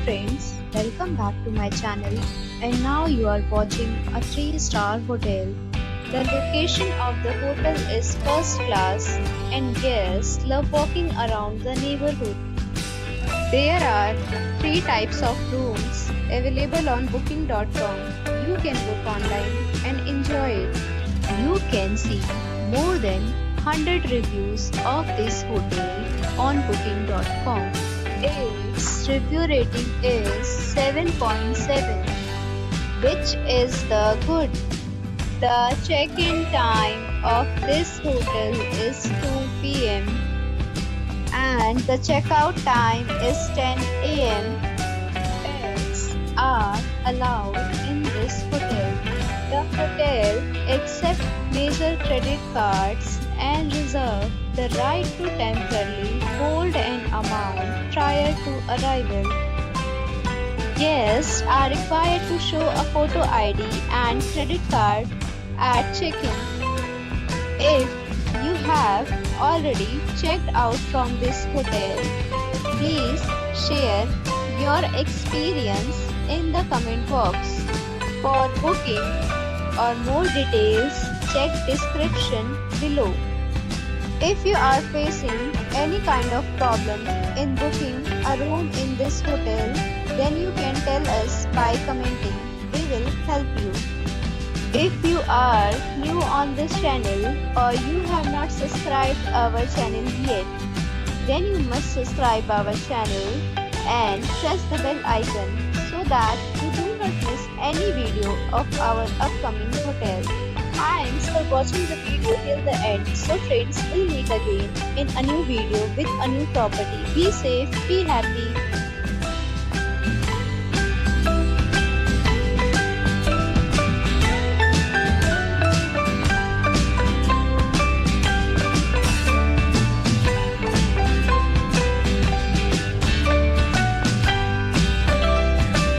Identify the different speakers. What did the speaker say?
Speaker 1: friends, welcome back to my channel, and now you are watching a 3-star hotel. The location of the hotel is first class and guests love walking around the neighborhood. There are 3 types of rooms available on booking.com. You can book online and enjoy it. You can see more than 100 reviews of this hotel on booking.com. Its review rating is 7.7, which is the good. The check-in time of this hotel is 2 p.m. and the checkout time is 10 a.m. Pets are allowed in this hotel. The hotel accepts major credit cards and reserve the right to temporarily hold an amount prior to arrival. Guests are required to show a photo ID and credit card at check-in. If you have already checked out from this hotel, please share your experience in the comment box. For booking or more details, check description below. If you are facing any kind of problem in booking a room in this hotel, then you can tell us by commenting. We will help you. If you are new on this channel or you have not subscribed our channel yet, then you must subscribe our channel and press the bell icon so that you do not miss any video of our upcoming hotel. Thanks for watching the video till the end. So friends, we'll meet again in a new video with a new property. Be safe, be happy.